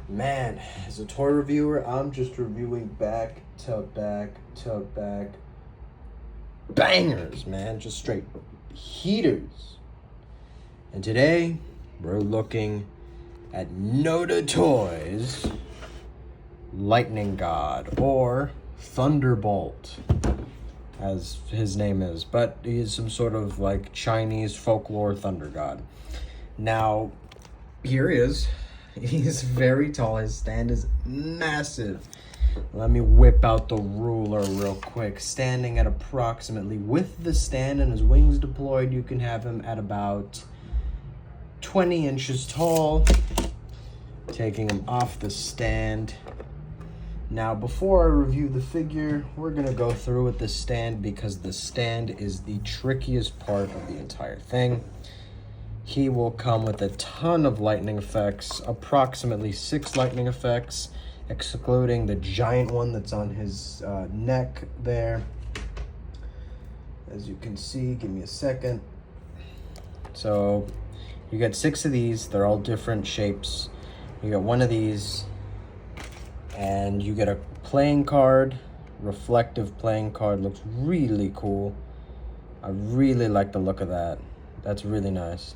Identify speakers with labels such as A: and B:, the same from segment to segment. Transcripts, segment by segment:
A: Man, as a toy reviewer, I'm just reviewing back to back to back bangers, man. Just straight heaters. And today, we're looking at Nottaa Toys Lightning God, or Thunderbolt, as his name is. But he is some sort of like Chinese folklore thunder god. Now, here he is. He's very tall. His stand is massive. Let me whip out the ruler real quick. Standing at approximately, with the stand and his wings deployed, you can have him at about 20 inches tall. Taking him off the stand. Now, before I review the figure, we're going to go through with the stand because the stand is the trickiest part of the entire thing. He will come with a ton of lightning effects, approximately 6 lightning effects, excluding the giant one that's on his neck there. As you can see, give me a second. So you get 6 of these. They're all different shapes. You get one of these, and you get a playing card, reflective playing card. Looks really cool. I really like the look of that. That's really nice.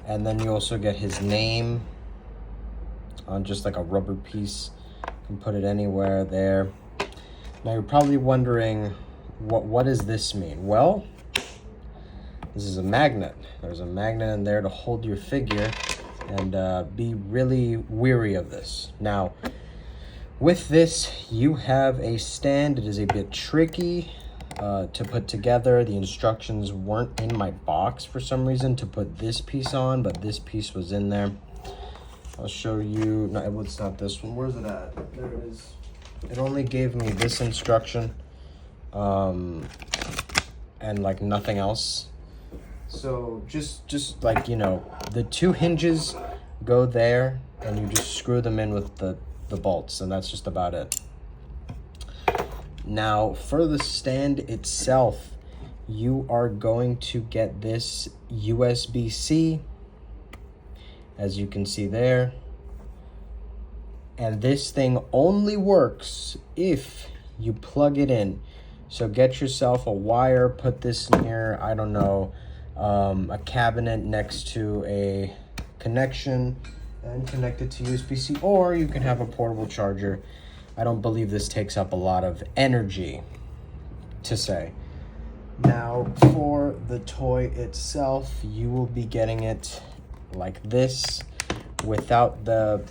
A: And then you also get his name on just like a rubber piece. You can put it anywhere there. Now you're probably wondering, what does this mean? Well, this is a magnet. There's a magnet in there to hold your figure, and be really weary of this. Now, with this, you have a stand. It is a bit tricky to put together. The instructions weren't in my box for some reason to put this piece on, but this piece was in there. I'll show you. No, it's not this one. Where's it at? There it is. It only gave me this instruction and like nothing else. So just like, you know, the 2 hinges go there, and you just screw them in with the bolts, and that's just about it. Now, for the stand itself, you are going to get this USB-C, as you can see there. And this thing only works if you plug it in. So get yourself a wire, put this near, I don't know, a cabinet next to a connection, and connect it to USB-C, or you can have a portable charger. I don't believe this takes up a lot of energy to say. Now, for the toy itself, you will be getting it like this, without the,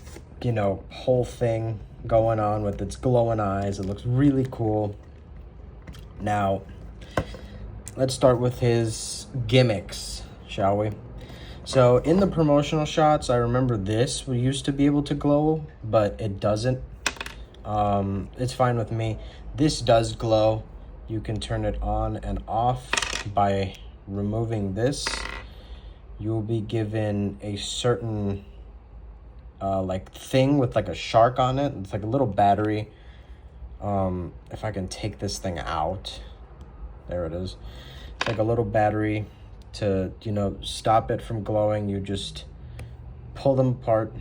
A: you know, whole thing going on with its glowing eyes. It looks really cool. Now, let's start with his gimmicks, shall we? So, in the promotional shots, I remember this used to be able to glow, but it doesn't. It's fine with me. This does glow. You can turn it on and off by removing this. You'll be given a certain like thing with like a shark on it. It's like a little battery. If I can take this thing out, there it is. It's like a little battery to, you know, stop it from glowing. You just pull them apart.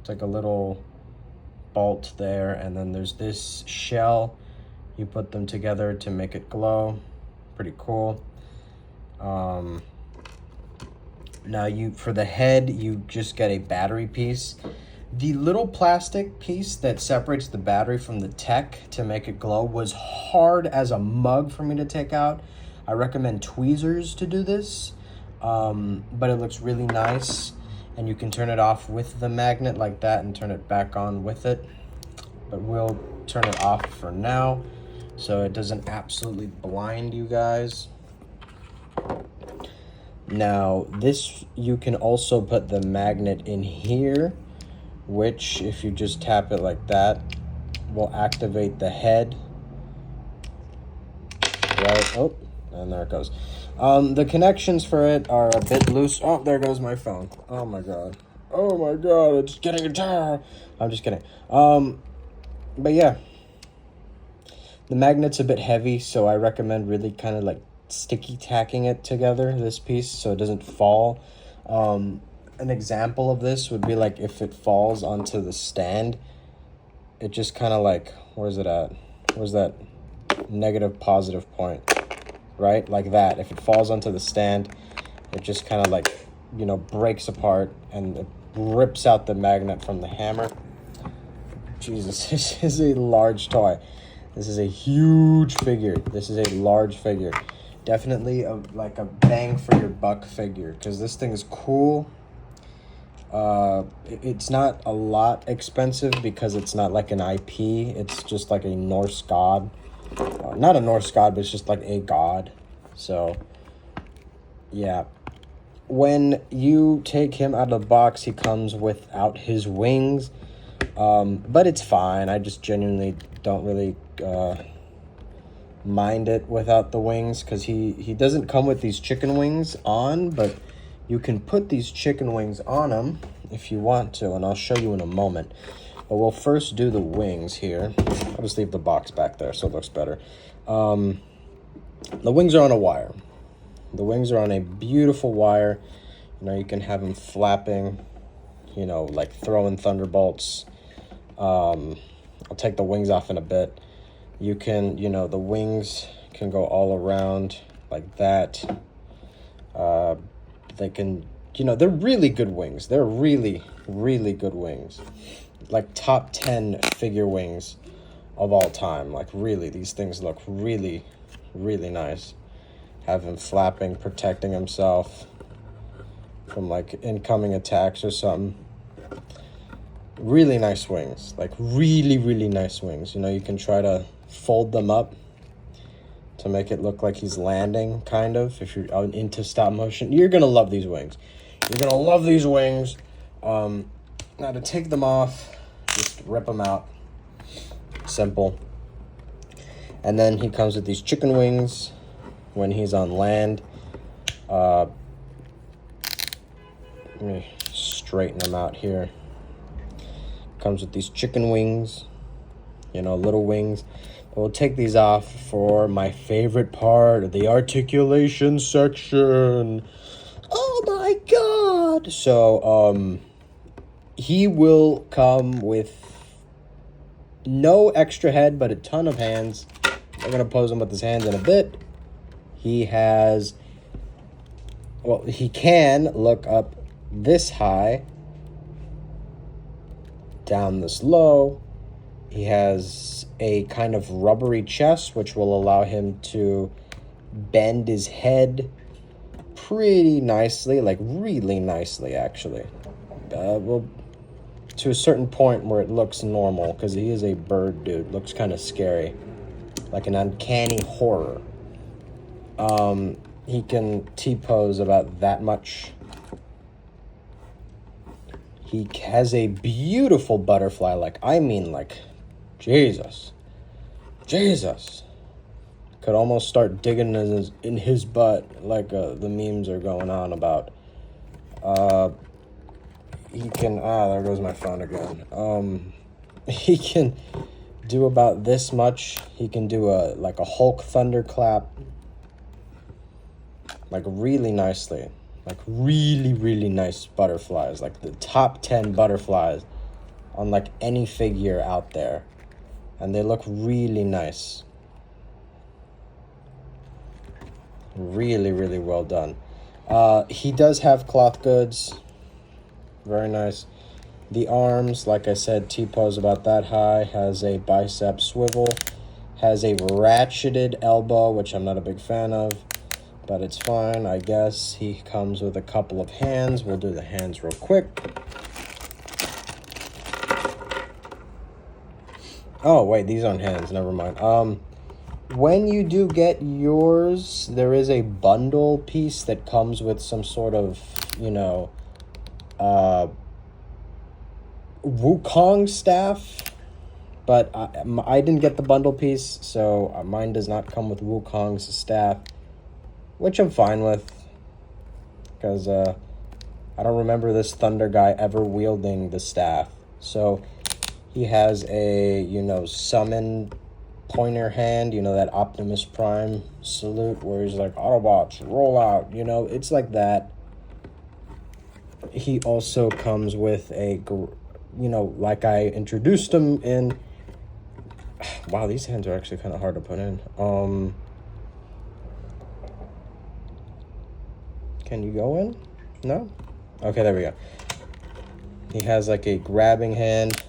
A: It's like a little bolt there, and then there's this shell. You put them together to make it glow. Pretty cool. Now, for the head, you just get a battery piece. The little plastic piece that separates the battery from the tech to make it glow was hard as a mug for me to take out. I recommend tweezers to do this, but it looks really nice. And you can turn it off with the magnet like that and turn it back on with it. But we'll turn it off for now so it doesn't absolutely blind you guys. Now, this, you can also put the magnet in here, which, if you just tap it like that, will activate the head. Right? Oh, and there it goes. The connections for it are a bit loose. Oh, there goes my phone. Oh my god. Oh my god, it's getting a tear. I'm just kidding. But yeah. The magnet's a bit heavy, so I recommend really kind of like sticky tacking it together, this piece, so it doesn't fall. an example of this would be like if it falls onto the stand, it just kind of like, where's it at? Where's that negative positive point? Right? Like that. If it falls onto the stand, it just kind of like, you know, breaks apart and it rips out the magnet from the hammer. Jesus, this is a large toy. This is a huge figure. This is a large figure. Definitely like a bang for your buck figure, because this thing is cool. It's not a lot expensive because it's not like an IP. It's just like a Norse god. Not a Norse god, but it's just like a god. So, yeah. When you take him out of the box, he comes without his wings. But it's fine. I just genuinely don't really mind it without the wings, because he doesn't come with these chicken wings on, but you can put these chicken wings on him if you want to, and I'll show you in a moment. But we'll first do the wings here. I'll just leave the box back there so it looks better. The wings are on a wire. The wings are on a beautiful wire. You know, you can have them flapping, you know, like throwing thunderbolts. I'll take the wings off in a bit. You can, you know, the wings can go all around like that. They can, you know, they're really good wings. They're really, really good wings. Like top 10 figure wings of all time. Like really, these things look really, really nice. Have him flapping, protecting himself from like incoming attacks or something. Really nice wings, like really, really nice wings. You know, you can try to fold them up to make it look like he's landing, kind of. If you're into stop motion, you're gonna love these wings. You're gonna love these wings. Now to take them off, just rip them out. Simple. And then he comes with these chicken wings when he's on land. Let me straighten them out here. Comes with these chicken wings, you know, little wings. We'll take these off for my favorite part, the articulation section. Oh my god! So, he will come with no extra head, but a ton of hands. I'm gonna pose him with his hands in a bit. He has, well, he can look up this high, down this low. He has a kind of rubbery chest, which will allow him to bend his head pretty nicely, like really nicely, actually. Well, to a certain point where it looks normal, because he is a bird dude. Looks kind of scary, like an uncanny horror. He can T-pose about that much. He has a beautiful butterfly, like, I mean, like, Jesus. Could almost start digging in his butt, like the memes are going on about. He can, there goes my phone again. He can do about this much. He can do like a Hulk thunderclap, like really nicely. Like really, really nice butterflies. Like the top 10 butterflies on like any figure out there. And they look really nice. Really, really well done. He does have cloth goods. Very nice. The arms, like I said, T-pose about that high. Has a bicep swivel. Has a ratcheted elbow, which I'm not a big fan of. But it's fine, I guess. He comes with a couple of hands. We'll do the hands real quick. Oh, wait, these aren't hands. Never mind. When you do get yours, there is a bundle piece that comes with some sort of, you know, Wukong staff. But I didn't get the bundle piece, so mine does not come with Wukong's staff. Which I'm fine with, because I don't remember this Thunder guy ever wielding the staff. So he has a, you know, summon pointer hand, you know, that Optimus Prime salute where he's like, Autobots, roll out, you know, it's like that. He also comes with a, you know, like I introduced him in. Wow, these hands are actually kind of hard to put in. Can you go in? No? Okay, there we go. He has like a grabbing hand.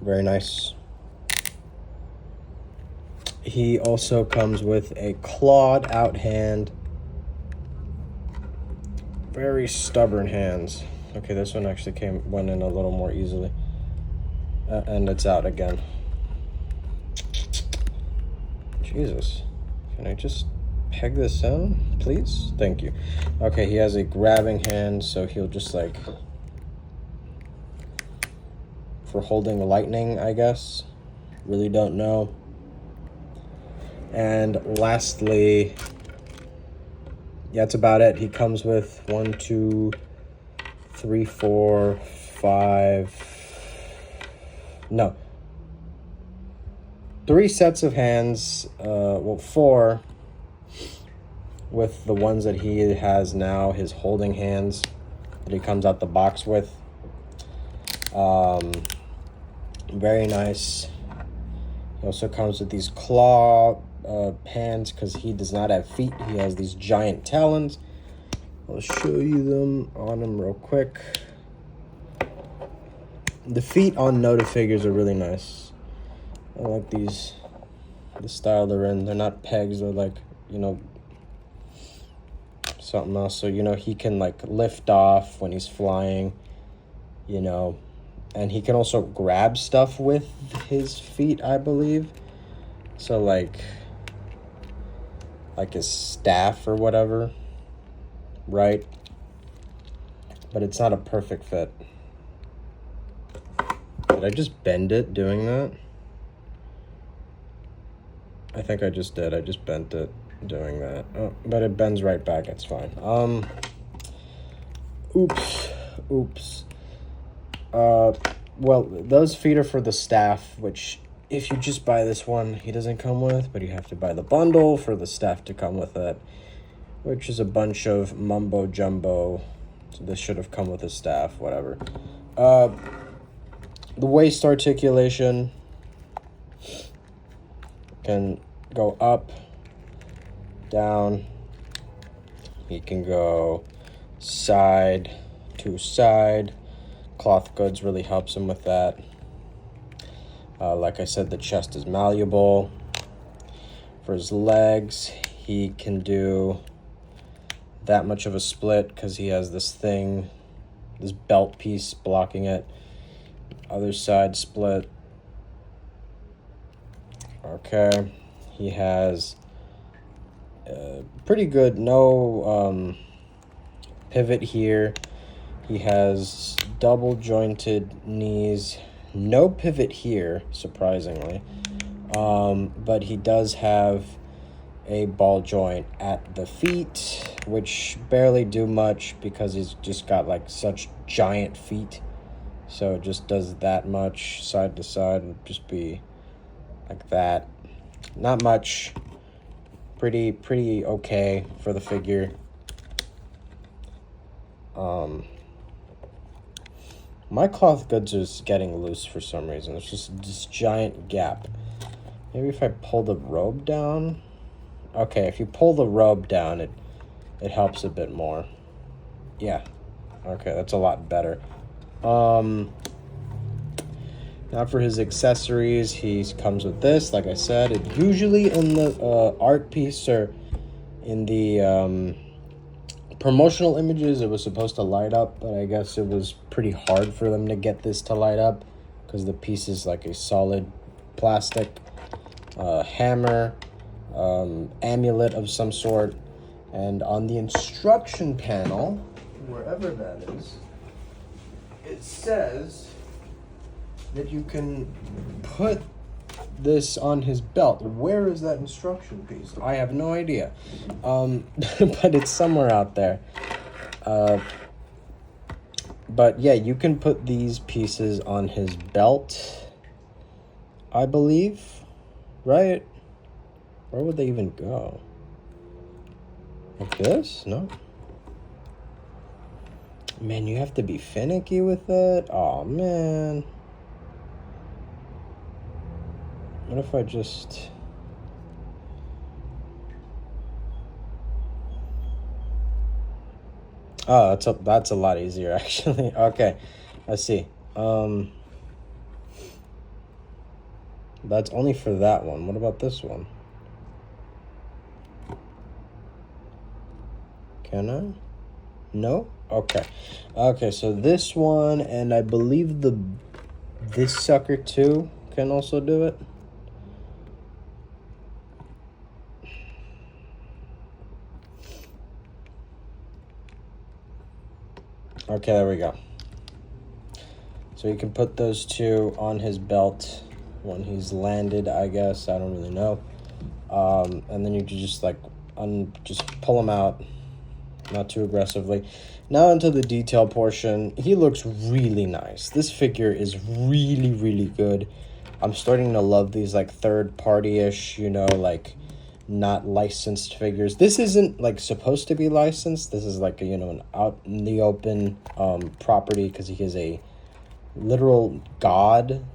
A: Very nice. He also comes with a clawed out hand. Very stubborn hands. Okay, this one actually went in a little more easily. And it's out again. Jesus. Can I just peg this in, please? Thank you. Okay, he has a grabbing hand, so he'll just like... for holding lightning, I guess. Really don't know. And lastly... yeah, that's about it. He comes with 1, 2, 3, 4, 5... no. 3 sets of hands, well, 4, with the ones that he has now, his holding hands that he comes out the box with. Very nice. He also comes with these claw hands because he does not have feet. He has these giant talons. I'll show you them on him real quick. The feet on Nottaa figures are really nice. I like these, the style they're in. They're not pegs, they're like, you know, something else. So, you know, he can like lift off when he's flying, you know, and he can also grab stuff with his feet, I believe. So like his staff or whatever, right? But it's not a perfect fit. Did I just bend it doing that? I think I just did. I just bent it doing that. Oh, but it bends right back. It's fine. Oops. Well, those feet are for the staff, which if you just buy this one, he doesn't come with, but you have to buy the bundle for the staff to come with it, which is a bunch of mumbo jumbo. So this should have come with a staff, whatever. The waist articulation can go up, down. He can go side to side. Cloth goods really helps him with that. Like I said, the chest is malleable. For his legs, he can do that much of a split because he has this thing, this belt piece blocking it. Other side split. Okay, he has pretty good, no pivot here. He has double jointed knees, no pivot here, surprisingly. But he does have a ball joint at the feet, which barely do much because he's just got like such giant feet. So it just does that much side to side, would just be like that. Not much. Pretty okay for the figure. My cloth goods is getting loose for some reason. There's just this giant gap. Maybe if I pull the robe down. Okay, if you pull the robe down, it helps a bit more. Yeah. Okay, that's a lot better. Now for his accessories, he comes with this. Like I said, it usually in the art piece or in the promotional images, it was supposed to light up, but I guess it was pretty hard for them to get this to light up because the piece is like a solid plastic. Hammer, amulet of some sort, and on the instruction panel, wherever that is, it says that you can put this on his belt. Where is that instruction piece? I have no idea. But it's somewhere out there. But yeah, you can put these pieces on his belt, I believe, right? Where would they even go? Like this? No? Man, you have to be finicky with it? Oh, man. What if I just... Oh, that's a lot easier, actually. Okay, I see. That's only for that one. What about this one? Can I? No? Okay. Okay, so this one, and I believe this sucker too can also do it. Okay, there we go. So you can put those two on his belt when he's landed, I guess. I don't really know. And then you can just like just pull them out, not too aggressively. Now into the detail portion. He looks really nice. This figure is really, really good. I'm starting to love these like third party-ish, you know, like not licensed figures. This isn't like supposed to be licensed. This is like a, you know, an out in the open property, because he is a literal god,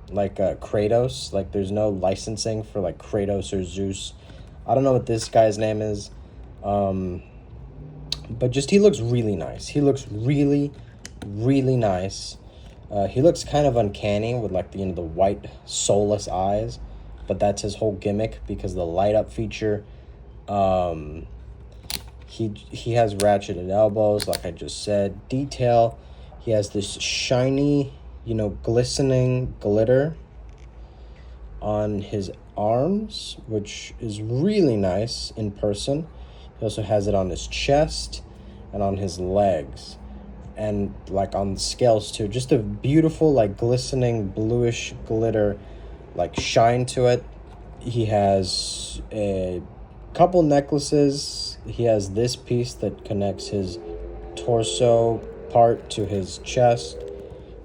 A: like Kratos. Like there's no licensing for like Kratos or Zeus. I don't know what this guy's name is, but just he looks really nice. He looks really, really nice. He looks kind of uncanny with like the, you know, the white soulless eyes, but that's his whole gimmick because the light up feature. He has ratcheted elbows, like I just said. Detail. He has this shiny, you know, glistening glitter on his arms, which is really nice in person. He also has it on his chest and on his legs, and like on the scales too. Just a beautiful, like glistening bluish glitter, like shine to it. He has a couple necklaces. He has this piece that connects his torso part to his chest,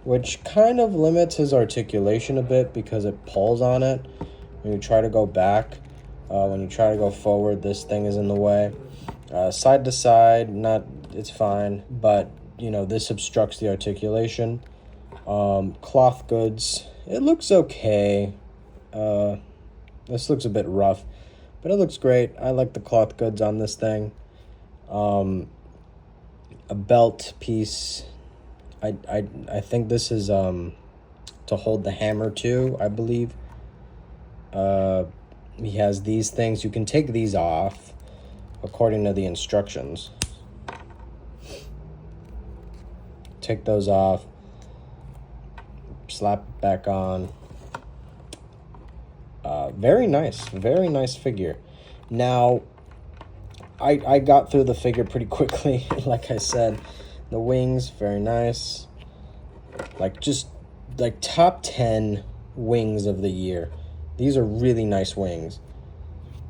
A: which kind of limits his articulation a bit because it pulls on it when you try to go back. When you try to go forward, this thing is in the way. Side to side, it's fine, but you know, this obstructs the articulation. Cloth goods, it looks okay. This looks a bit rough, but it looks great. I like the cloth goods on this thing. A belt piece. I think this is to hold the hammer too, I believe. He has these things. You can take these off according to the instructions. Take those off, slap it back on. Very nice figure. Now, I got through the figure pretty quickly. Like I said, the wings, very nice. Like just like top 10 wings of the year. These are really nice wings.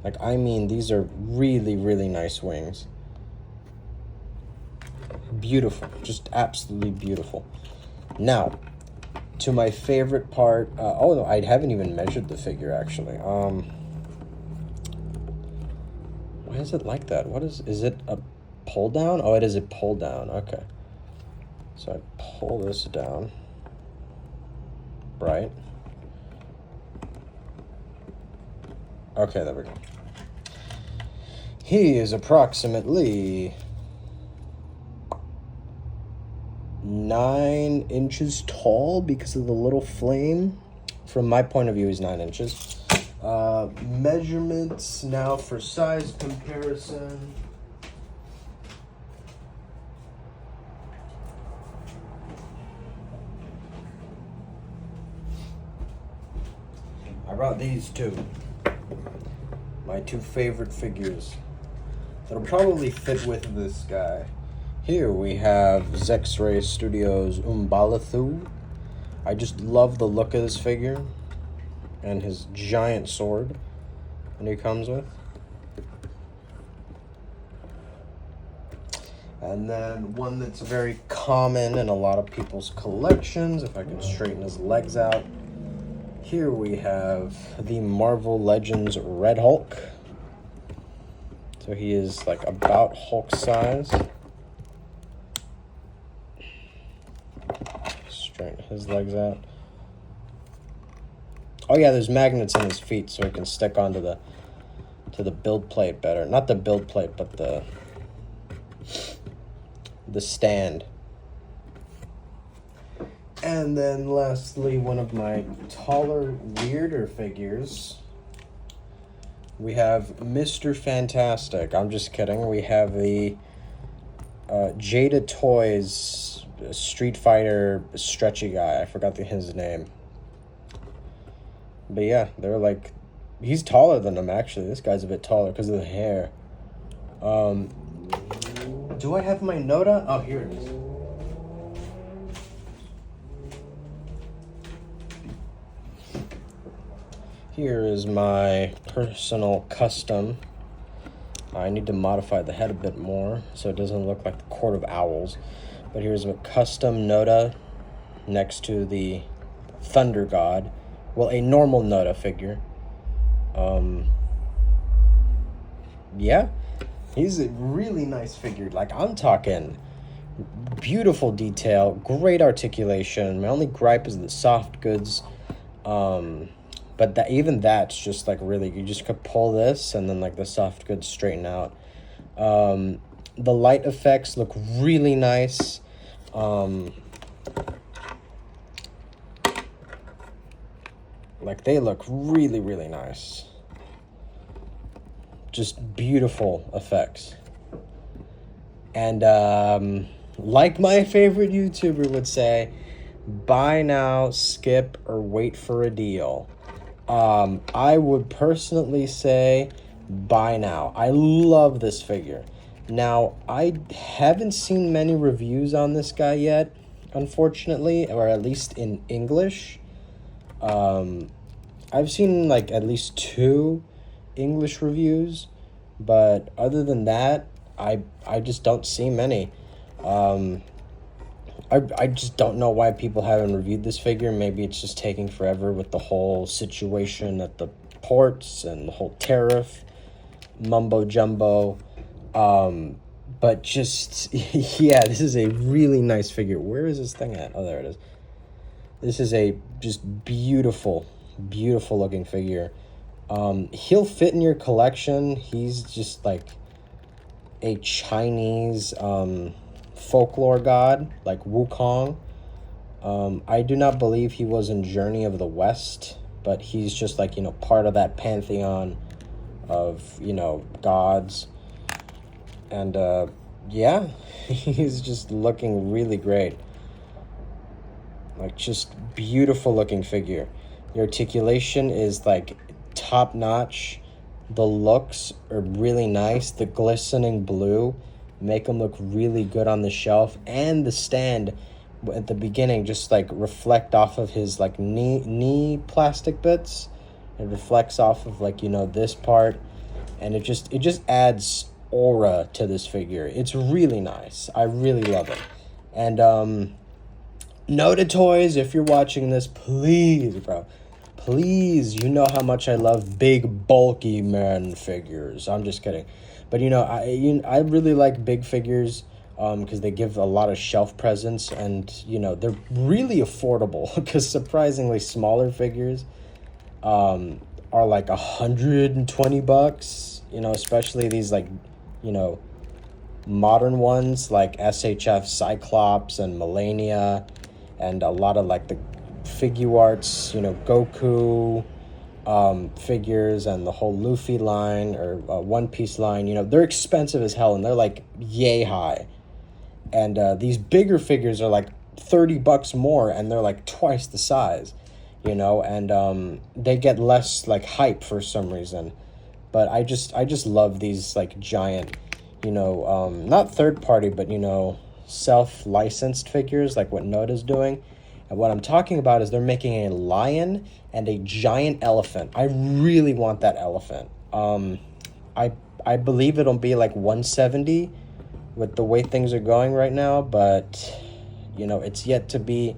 A: Like, I mean, these are really, really nice wings. Beautiful, just absolutely beautiful. Now, to my favorite part. Oh no, I haven't even measured the figure actually. Why is it like that? Is it a pull down? Oh, it is a pull down. Okay. So I pull this down. Right. Okay, there we go. He is approximately 9 inches tall because of the little flame. From my point of view, he's 9 inches. Measurements now for size comparison. I brought these two. My two favorite figures. That'll probably fit with this guy. Here we have Zexray Studios Umbalathu. I just love the look of this figure and his giant sword that he comes with. And then one that's very common in a lot of people's collections, if I can straighten his legs out. Here we have the Marvel Legends Red Hulk. So he is like about Hulk size. straighten his legs out. Oh yeah, there's magnets in his feet so he can stick onto the build plate better. Not the build plate, but the stand. And then lastly, one of my taller, weirder figures. We have Mr. Fantastic. I'm just kidding. We have the Jada Toys Street Fighter stretchy guy. I forgot his name. But yeah, they're like, he's taller than him actually. This guy's a bit taller because of the hair. Do I have my Nottaa? Oh, here it is. Here is my personal custom. I need to modify the head a bit more so it doesn't look like the Court of Owls. But here's a custom Nottaa next to the Thunder God. Well, a normal Nottaa figure. Yeah, he's a really nice figure. Like, I'm talking beautiful detail, great articulation. My only gripe is the soft goods. But even that's just like really, you just could pull this and then like the soft goods straighten out. The light effects look really nice. Like they look really, really nice. Just beautiful effects. And like my favorite YouTuber would say, buy now, skip, or wait for a deal. I would personally say buy now. I love this figure. Now, I haven't seen many reviews on this guy yet, unfortunately, or at least in English. I've seen like at least 2 English reviews, but other than that, I just don't see many. I just don't know why people haven't reviewed this figure. Maybe it's just taking forever with the whole situation at the ports and the whole tariff mumbo jumbo. But just, yeah, this is a really nice figure. Where is this thing at? Oh, there it is. This is a just beautiful, beautiful looking figure. He'll fit in your collection. He's just like a Chinese, folklore god, like Wukong. I do not believe he was in Journey of the West, but he's just like, you know, part of that pantheon of, you know, gods. And yeah, he's just looking really great. Like, just beautiful looking figure. The articulation is like top notch. The looks are really nice. The glistening blue make them look really good on the shelf, and the stand at the beginning just like reflect off of his like knee plastic bits. It reflects off of like, you know, this part, and it just adds aura to this figure. It's really nice. I really love it. And Nottaa Toys, if you're watching this, please, bro, please, you know how much I love big bulky man figures. I'm just kidding. But, you know, I really like big figures because they give a lot of shelf presence, and, you know, they're really affordable because surprisingly smaller figures are like $120, you know, especially these like, you know, modern ones like SHF Cyclops and Melania, and a lot of like the Figuarts, you know, Goku figures and the whole Luffy line or One Piece line. You know, they're expensive as hell, and they're like yay high. And these bigger figures are like $30 more, and they're like twice the size, you know, and they get less like hype for some reason. But I just love these like giant, you know, not third party, but, you know, self-licensed figures like what Nottaa's doing. And what I'm talking about is they're making a lion and a giant elephant. I really want that elephant. I believe it'll be like $170 with the way things are going right now, but, you know, it's yet to be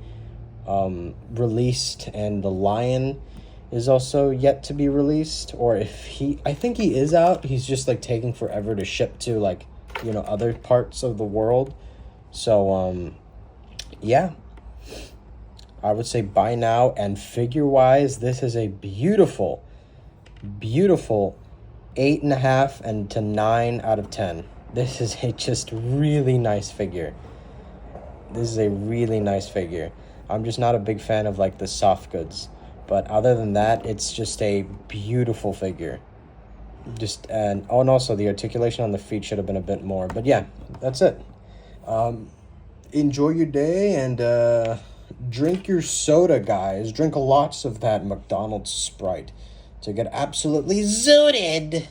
A: released, and the lion is also yet to be released. Or if I think he is out, he's just like taking forever to ship to like, you know, other parts of the world. So yeah, I would say buy now. And figure-wise, this is a beautiful, beautiful 8.5 and to 9 out of 10. This is a just really nice figure. This is a really nice figure. I'm just not a big fan of like the soft goods. But other than that, it's just a beautiful figure. And also the articulation on the feet should have been a bit more. But yeah, that's it. Enjoy your day and drink your soda, guys. Drink lots of that McDonald's Sprite to get absolutely zooted.